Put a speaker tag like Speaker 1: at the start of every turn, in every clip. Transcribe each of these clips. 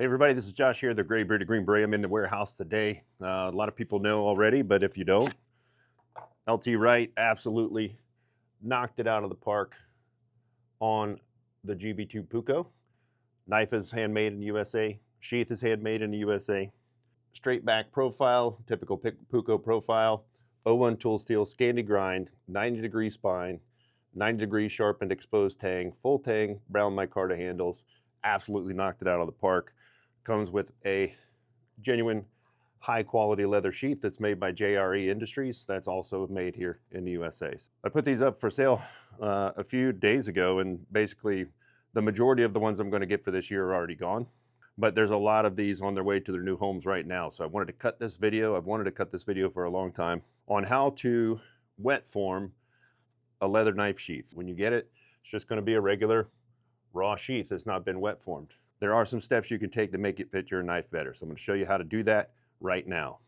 Speaker 1: Hey everybody, this is Josh here, the Gray Bearded Green Beret. I'm in the warehouse today. A lot of people know already, but if you don't, LT Wright absolutely knocked it out of the park on the GB2 Puukko. Knife is handmade in the USA. Sheath is handmade in the USA. Straight back profile, typical Puukko profile. 01 tool steel, Scandi grind, 90-degree spine, 90-degree sharpened exposed tang, full tang, brown micarta handles. Absolutely knocked it out of the park. Comes with a genuine high quality leather sheath that's made by JRE Industries. That's also made here in the USA. I put these up for sale a few days ago, and basically the majority of the ones I'm going to get for this year are already gone. But there's a lot of these on their way to their new homes right now. So I wanted to cut this video. I've wanted to cut this video for a long time on how to wet form a leather knife sheath. When you get it, it's just going to be a regular raw sheath that's not been wet formed. There are some steps you can take to make it fit your knife better. So I'm going to show you how to do that right now.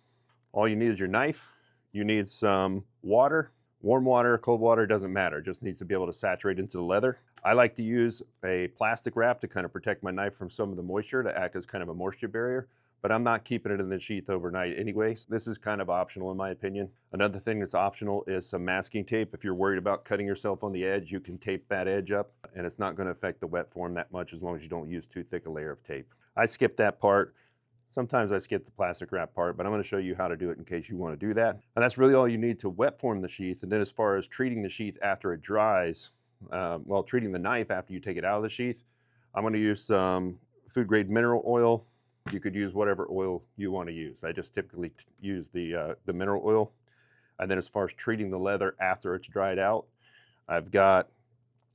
Speaker 1: All you need is your knife. You need some water. Warm water, cold water, doesn't matter. It just needs to be able to saturate into the leather. I like to use a plastic wrap to kind of protect my knife from some of the moisture, to act as kind of a moisture barrier. But I'm not keeping it in the sheath overnight anyway. This is kind of optional in my opinion. Another thing that's optional is some masking tape. If you're worried about cutting yourself on the edge, you can tape that edge up and it's not going to affect the wet form that much as long as you don't use too thick a layer of tape. I skip that part. Sometimes I skip the plastic wrap part, but I'm going to show you how to do it in case you want to do that. And that's really all you need to wet form the sheath. And then as far as treating the sheath after it dries, treating the knife after you take it out of the sheath, I'm going to use some food grade mineral oil. You could use whatever oil you want to use. I just typically use the mineral oil. And then as far as treating the leather after it's dried out, I've got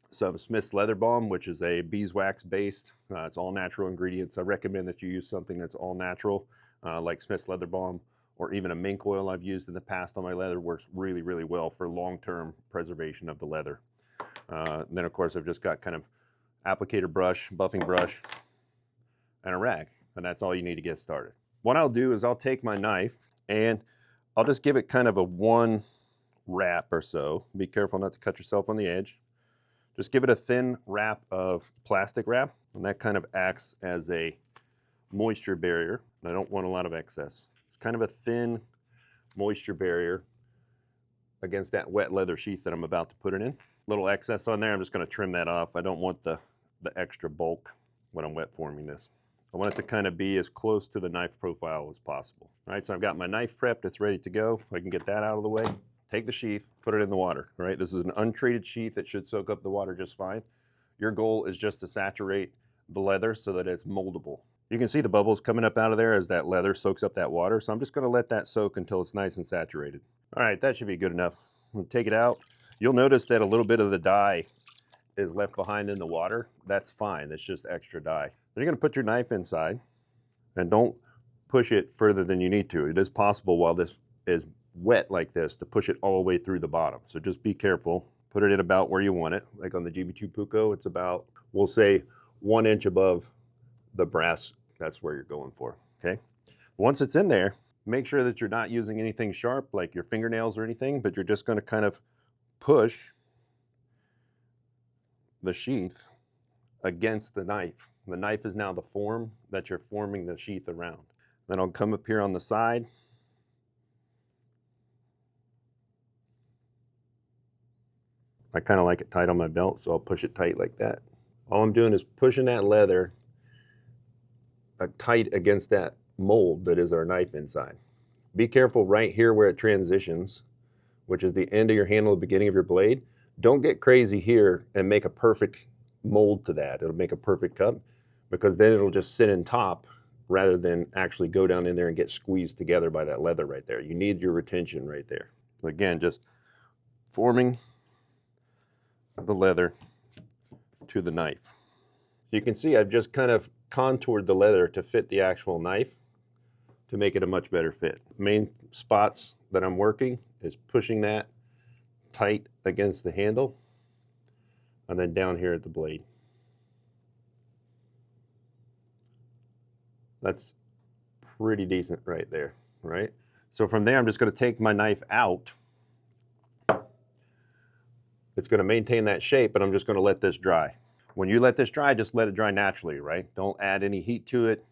Speaker 1: some Smith's Leather Balm, which is a beeswax based. It's all natural ingredients. I recommend that you use something that's all natural, like Smith's Leather Balm, or even a mink oil I've used in the past on my leather. Works really, really well for long-term preservation of the leather. Then of course I've just got kind of applicator brush, buffing brush, and a rag. And that's all you need to get started. What I'll do is I'll take my knife and I'll just give it kind of a one wrap or so. Be careful not to cut yourself on the edge. Just give it a thin wrap of plastic wrap, and that kind of acts as a moisture barrier. I don't want a lot of excess. It's kind of a thin moisture barrier against that wet leather sheath that I'm about to put it in. Little excess on there, I'm just going to trim that off. I don't want the extra bulk when I'm wet forming this. I want it to kind of be as close to the knife profile as possible. All right, so I've got my knife prepped, it's ready to go. I can get that out of the way. Take the sheath, put it in the water. All right, this is an untreated sheath that should soak up the water just fine. Your goal is just to saturate the leather so that it's moldable. You can see the bubbles coming up out of there as that leather soaks up that water. So I'm just gonna let that soak until it's nice and saturated. All right, that should be good enough. I'm gonna take it out. You'll notice that a little bit of the dye is left behind in the water. That's fine, that's just extra dye. Then you're gonna put your knife inside and don't push it further than you need to. It is possible while this is wet like this to push it all the way through the bottom. So just be careful. Put it in about where you want it. Like on the GB2 Puukko, it's about, we'll say 1 inch above the brass. That's where you're going for, okay? Once it's in there, make sure that you're not using anything sharp like your fingernails or anything, but you're just gonna kind of push the sheath against the knife. The knife is now the form that you're forming the sheath around. Then I'll come up here on the side. I kind of like it tight on my belt, so I'll push it tight like that. All I'm doing is pushing that leather tight against that mold that is our knife inside. Be careful right here where it transitions, which is the end of your handle, the beginning of your blade. Don't get crazy here and make a perfect mold to that. It'll make a perfect cup, because then it'll just sit in top rather than actually go down in there and get squeezed together by that leather right there. You need your retention right there. So again, just forming the leather to the knife. So you can see I've just kind of contoured the leather to fit the actual knife to make it a much better fit. Main spots that I'm working is pushing that tight against the handle and then down here at the blade. That's pretty decent right there, right? So from there, I'm just going to take my knife out. It's going to maintain that shape, but I'm just going to let this dry. When you let this dry, just let it dry naturally, right? Don't add any heat to it.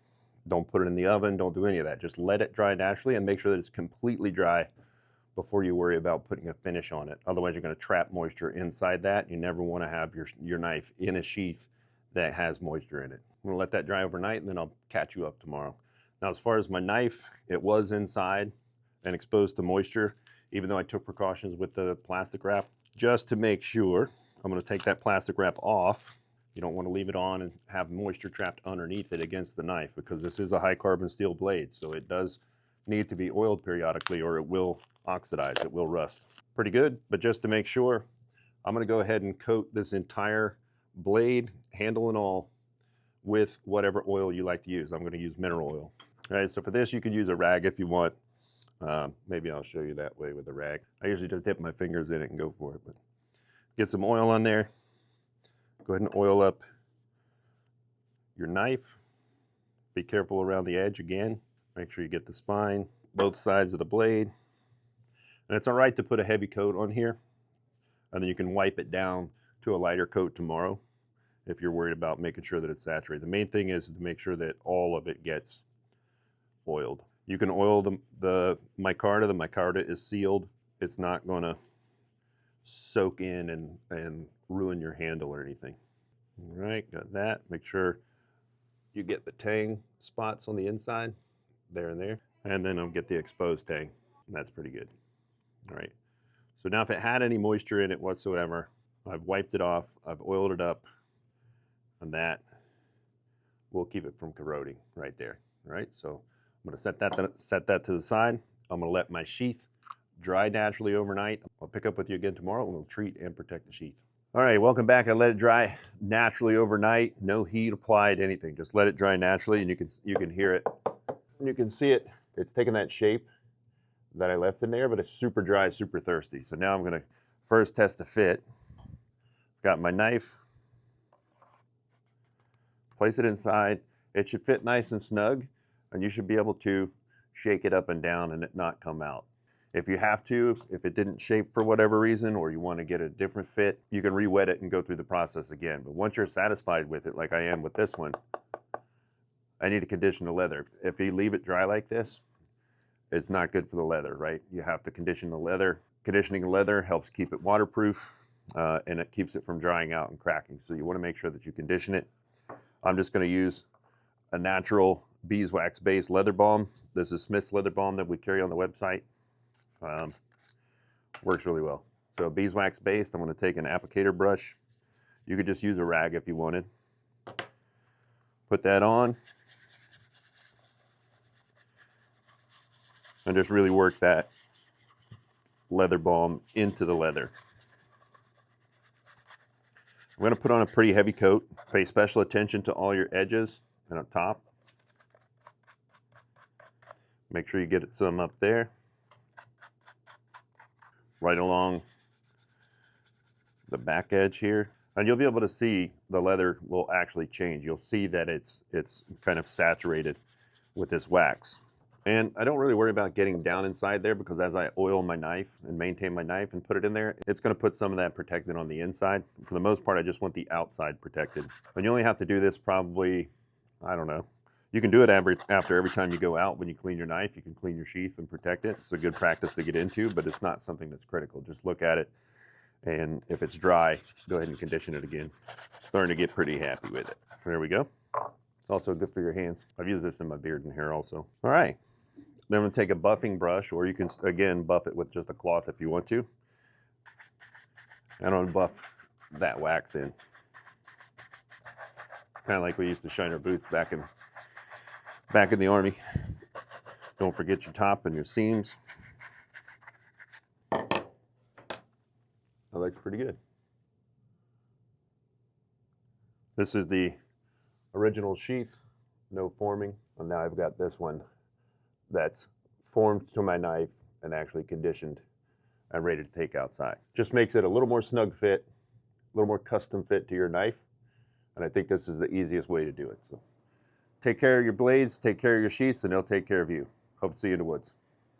Speaker 1: Don't put it in the oven, don't do any of that. Just let it dry naturally and make sure that it's completely dry before you worry about putting a finish on it. Otherwise, you're gonna trap moisture inside that. You never wanna have your knife in a sheath that has moisture in it. I'm gonna let that dry overnight and then I'll catch you up tomorrow. Now, as far as my knife, it was inside and exposed to moisture, even though I took precautions with the plastic wrap. Just to make sure, I'm gonna take that plastic wrap off. You don't wanna leave it on and have moisture trapped underneath it against the knife, because this is a high carbon steel blade, so it does need to be oiled periodically or it will oxidize, it will rust. Pretty good, but just to make sure, I'm gonna go ahead and coat this entire blade, handle and all, with whatever oil you like to use. I'm gonna use mineral oil. All right, so for this, you could use a rag if you want. Maybe I'll show you that way with a rag. I usually just dip my fingers in it and go for it, but get some oil on there. Go ahead and oil up your knife. Be careful around the edge again. Make sure you get the spine, both sides of the blade. And it's all right to put a heavy coat on here, and then you can wipe it down to a lighter coat tomorrow if you're worried about making sure that it's saturated. The main thing is to make sure that all of it gets oiled. You can oil the micarta. The micarta is sealed. It's not gonna soak in and ruin your handle or anything. All right, got that. Make sure you get the tang spots on the inside, there and there. And then I'll get the exposed tang. That's pretty good. All right, so now if it had any moisture in it whatsoever, I've wiped it off, I've oiled it up, and that will keep it from corroding right there. All right, so I'm gonna set that to the side. I'm gonna let my sheath dry naturally overnight. I'll pick up with you again tomorrow and we'll treat and protect the sheath. All right, welcome back. I let it dry naturally overnight. No heat applied, anything. Just let it dry naturally, and you can hear it. And you can see it. It's taking that shape that I left in there, but it's super dry, super thirsty. So now I'm gonna first test the fit. Got my knife. Place it inside. It should fit nice and snug, and you should be able to shake it up and down and it not come out. If you have to, if it didn't shape for whatever reason, or you want to get a different fit, you can re-wet it and go through the process again. But once you're satisfied with it, like I am with this one, I need to condition the leather. If you leave it dry like this, it's not good for the leather, right? You have to condition the leather. Conditioning the leather helps keep it waterproof, and it keeps it from drying out and cracking. So you want to make sure that you condition it. I'm just going to use a natural beeswax based leather balm. This is Smith's leather balm that we carry on the website. Works really well. So beeswax based, I'm going to take an applicator brush. You could just use a rag if you wanted. Put that on. And just really work that leather balm into the leather. I'm going to put on a pretty heavy coat. Pay special attention to all your edges and up top. Make sure you get it some up there. Right along the back edge here. And you'll be able to see the leather will actually change. You'll see that it's kind of saturated with this wax. And I don't really worry about getting down inside there, because as I oil my knife and maintain my knife and put it in there, it's going to put some of that protected on the inside. For the most part, I just want the outside protected. And you only have to do this probably, I don't know. You can do it after every time you go out. When you clean your knife, you can clean your sheath and protect it. It's a good practice to get into, but it's not something that's critical. Just look at it, and if it's dry, go ahead and condition it again. Starting to get pretty happy with it. There we go. It's also good for your hands. I've used this in my beard and hair also. All right. Then I'm going to take a buffing brush, or you can, again, buff it with just a cloth if you want to. And I'm going to buff that wax in. Kind of like we used to shine our boots back in the Army. Don't forget your top and your seams. That looks pretty good. This is the original sheath, no forming. And now I've got this one that's formed to my knife and actually conditioned and ready to take outside. Just makes it a little more snug fit, a little more custom fit to your knife. And I think this is the easiest way to do it. So take care of your blades, take care of your sheaths, and they'll take care of you. Hope to see you in the woods.